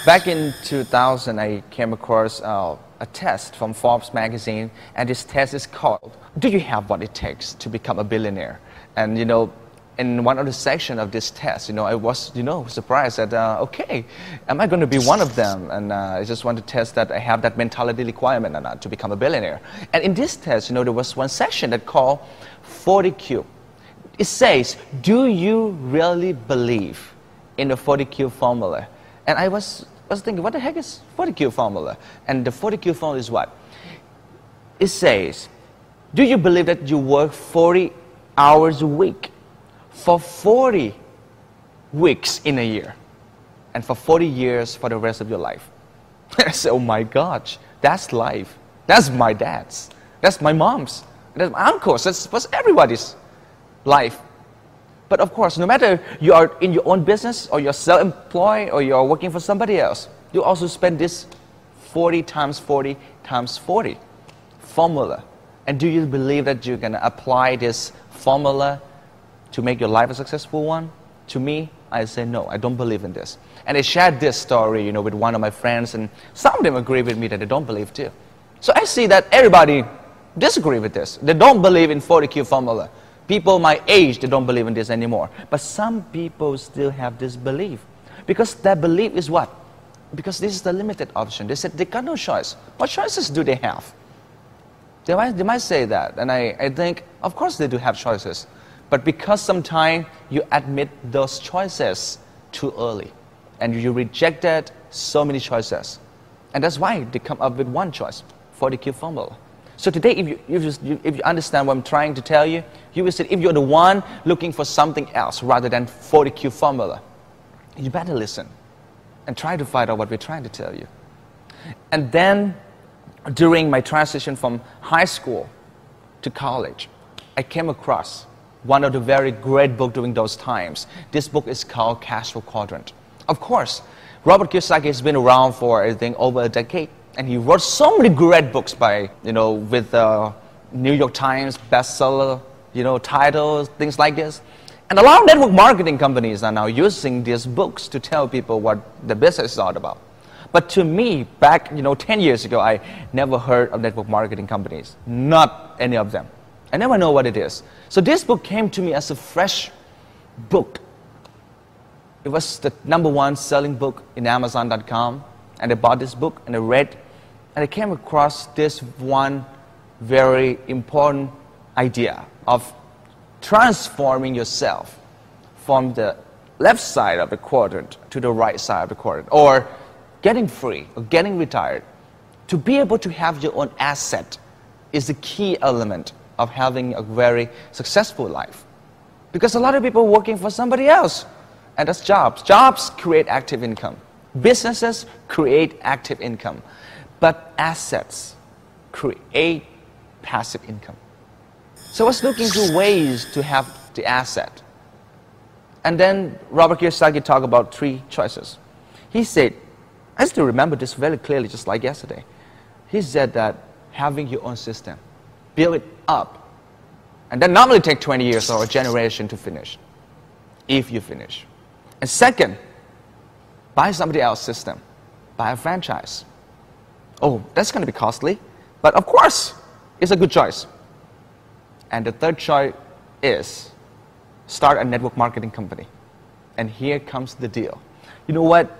Back in 2000, I came across a test from Forbes magazine, and this test is called, "Do you have what it takes to become a billionaire?" And in one of the sections of this test, I was, surprised that, okay, am I going to be one of them? And I just want to test that I have that mentality requirement or not to become a billionaire. And in this test, there was one section that called 40Q. It says, do you really believe in the 40Q formula? And I was thinking, what the heck is 40Q formula? And the 40Q formula is what? It says, do you believe that you work 40 hours a week for 40 weeks in a year, and for 40 years for the rest of your life? I said, oh my gosh, that's life. That's my dad's. That's my mom's. That's my uncle's. That's everybody's life. But of course, no matter you are in your own business, or you're self-employed, or you're working for somebody else, you also spend this 40 times 40 times 40 formula. And do you believe that you're going to apply this formula to make your life a successful one? To me, I say no, I don't believe in this. And I shared this story, with one of my friends, and some of them agree with me that they don't believe too. So I see that everybody disagree with this. They don't believe in 40Q formula. People my age, they don't believe in this anymore. But some people still have this belief. Because that belief is what? Because this is the limited option. They said they got no choice. What choices do they have? They might say that. And I think, of course they do have choices. But because sometimes you admit those choices too early, and you rejected so many choices. And that's why they come up with one choice, 40Q formula. So today, if you understand what I'm trying to tell you, you will say, if you're the one looking for something else rather than 40Q formula, you better listen and try to find out what we're trying to tell you. And then, during my transition from high school to college, I came across one of the very great books during those times. This book is called Cash Flow Quadrant. Of course, Robert Kiyosaki has been around for, I think, over a decade. And he wrote so many great books by, with New York Times bestseller, titles, things like this. And a lot of network marketing companies are now using these books to tell people what the business is all about. But to me, back, 10 years ago, I never heard of network marketing companies. Not any of them. I never know what it is. So this book came to me as a fresh book. It was the #1 selling book in Amazon.com. And I bought this book and I read. And I came across this one very important idea of transforming yourself from the left side of the quadrant to the right side of the quadrant. Or getting free or getting retired. To be able to have your own asset is the key element of having a very successful life. Because a lot of people are working for somebody else, and that's jobs. Jobs create active income. Businesses create active income. But assets create passive income. So I was looking for ways to have the asset. And then Robert Kiyosaki talked about 3 choices. He said, I still remember this very clearly, just like yesterday. He said that having your own system, build it up. And that normally takes 20 years or a generation to finish, if you finish. And second, buy somebody else's system. Buy a franchise. Oh, that's going to be costly. But of course, it's a good choice. And the third choice is start a network marketing company. And here comes the deal. You know what?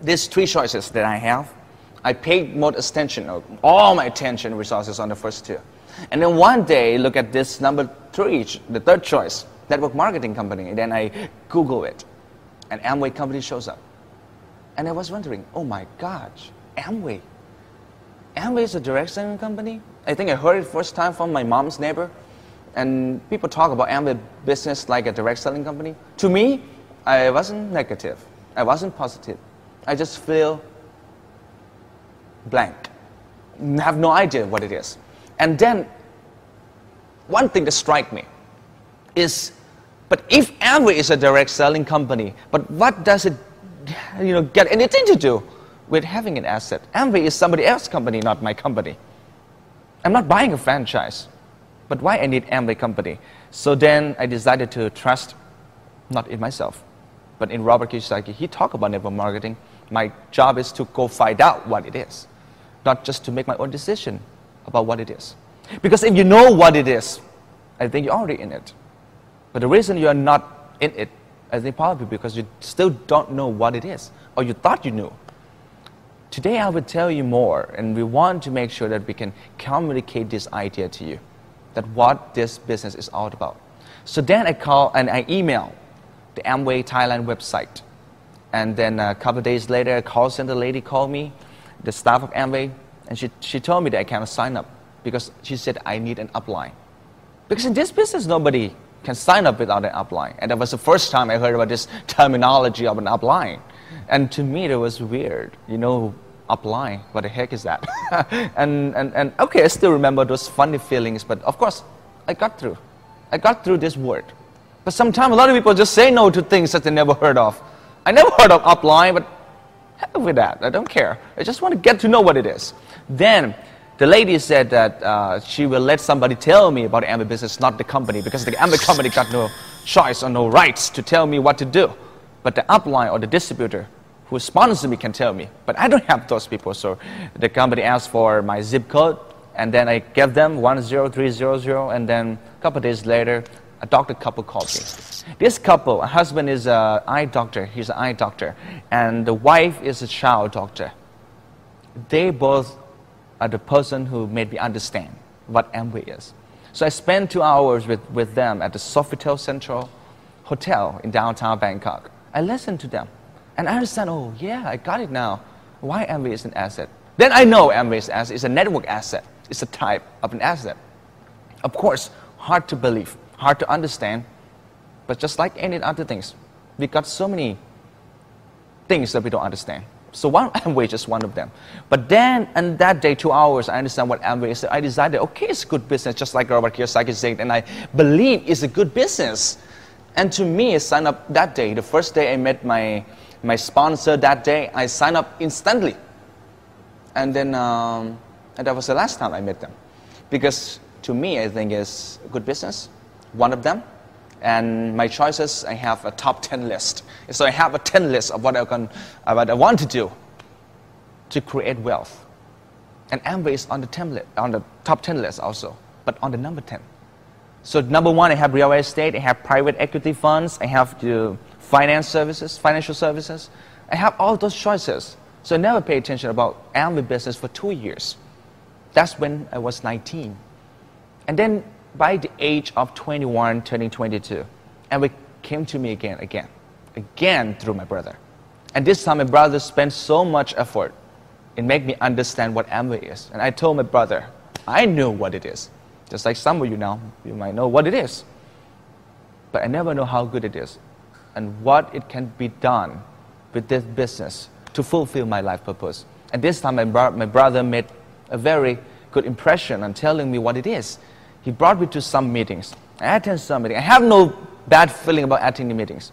These 3 choices that I have, I paid more attention, all my attention and resources on the first 2. And then one day, look at this #3, the third choice, network marketing company. And then I Google it. And Amway company shows up. And I was wondering, oh my gosh, Amway. Amway is a direct selling company? I think I heard it first time from my mom's neighbor. And people talk about Amway business like a direct selling company. To me, I wasn't negative. I wasn't positive. I just feel blank. Have no idea what it is. And then, one thing that struck me is, but if Amway is a direct selling company, but what does it, get anything to do with having an asset? Amway is somebody else's company, not my company. I'm not buying a franchise, but why I need Amway company? So then I decided to trust, not in myself, but in Robert Kiyosaki. He talked about network marketing, My job is to go find out what it is, not just to make my own decision about what it is. Because if you know what it is, I think you're already in it. But the reason you're not in it, I think probably because you still don't know what it is, or you thought you knew. Today I will tell you more, and we want to make sure that we can communicate this idea to you, that what this business is all about. So then I call and I email the Amway Thailand website. And then a couple of days later, a call center lady called me, the staff of Amway, and she told me that I cannot sign up because she said I need an upline. Because in this business, nobody can sign up without an upline. And that was the first time I heard about this terminology of an upline. And to me, it was weird. You know, upline, what the heck is that? and okay, I still remember those funny feelings, but of course, I got through. I got through this word. But sometimes a lot of people just say no to things that they never heard of. I never heard of upline, but hell with that. I don't care. I just want to get to know what it is. Then the lady said that she will let somebody tell me about the Amway business, not the company, because the Amway company got no choice or no rights to tell me what to do. But the upline or the distributor who sponsors me can tell me. But I don't have those people, so the company asked for my zip code, and then I gave them 10300, and then a couple of days later, a doctor couple called me. This couple, a husband is an eye doctor, he's an eye doctor, and the wife is a child doctor. They both are the person who made me understand what Amway is. So I spent 2 hours with them at the Sofitel Central Hotel in downtown Bangkok. I listened to them, and I understand, oh yeah, I got it now, why Amway is an asset. Then I know Amway is an asset, it's a network asset, it's a type of an asset. Of course, hard to believe, hard to understand, but just like any other things, we got so many things that we don't understand. So Amway is just one of them. But then, on that day, 2 hours, I understand what Amway is. I decided, okay, it's a good business, just like Robert Kiyosaki said, and I believe it's a good business. And to me, I signed up that day. The first day I met my sponsor that day, I signed up instantly. And then, and that was the last time I met them. Because to me, I think it's a good business, one of them. And my choices, I have a top 10 list. So I have a 10 list of what I want to do to create wealth. And Amway is on the top 10 list also, but on the number 10. So number 1, I have real estate, I have private equity funds, I have the financial services. I have all those choices. So I never paid attention about Amway business for 2 years. That's when I was 19. And then by the age of 21, turning 22, Amway came to me again through my brother. And this time my brother spent so much effort in making me understand what Amway is. And I told my brother, I knew what it is. Just like some of you now, you might know what it is. But I never know how good it is and what it can be done with this business to fulfill my life purpose. And this time my brother made a very good impression on telling me what it is. He brought me to some meetings. I attended some meetings. I have no bad feeling about attending meetings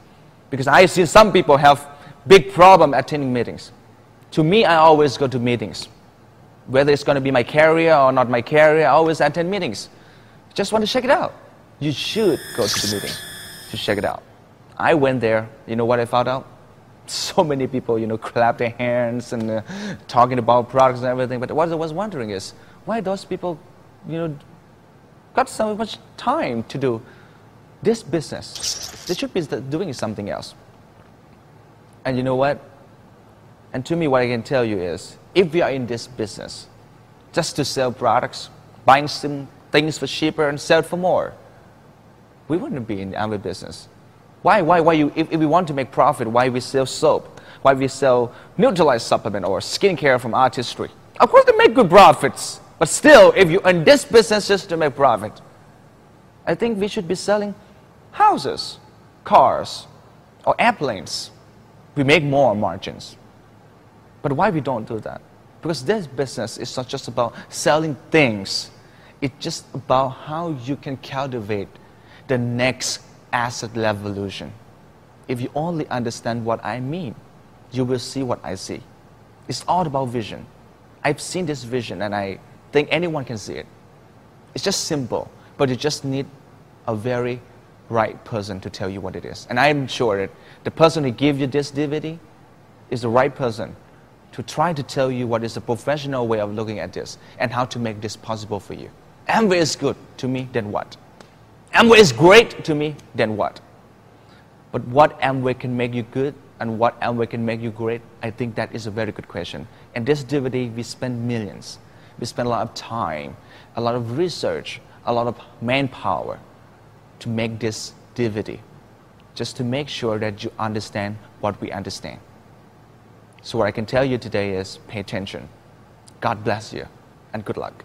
because I see some people have big problem attending meetings. To me, I always go to meetings. Whether it's going to be my career or not my career, I always attend meetings. Just want to check it out. You should go to the meeting to check it out. I went there. You know what I found out? So many people, clap their hands and talking about products and everything. But what I was wondering is, why those people, got so much time to do this business? They should be doing something else. And you know what? And to me, what I can tell you is, if we are in this business just to sell products, buying some things for cheaper and sell for more, we wouldn't be in the Amway business. Why if we want to make profit, why we sell soap? Why we sell neutralized supplement or skincare from artistry? Of course, they make good profits. But still, if you're in this business just to make profit, I think we should be selling houses, cars, or airplanes. We make more margins. But why we don't do that? Because this business is not just about selling things. It's just about how you can cultivate the next asset revolution. If you only understand what I mean, you will see what I see. It's all about vision. I've seen this vision and I think anyone can see it. It's just simple, but you just need a very right person to tell you what it is. And I'm sure that the person who gave you this DVD is the right person to try to tell you what is the professional way of looking at this and how to make this possible for you. Amway is good to me, then what? Amway is great to me, then what? But what Amway can make you good and what Amway can make you great, I think that is a very good question. And this DVD, we spend millions. We spend a lot of time, a lot of research, a lot of manpower to make this DVD, just to make sure that you understand what we understand. So what I can tell you today is pay attention. God bless you, and good luck.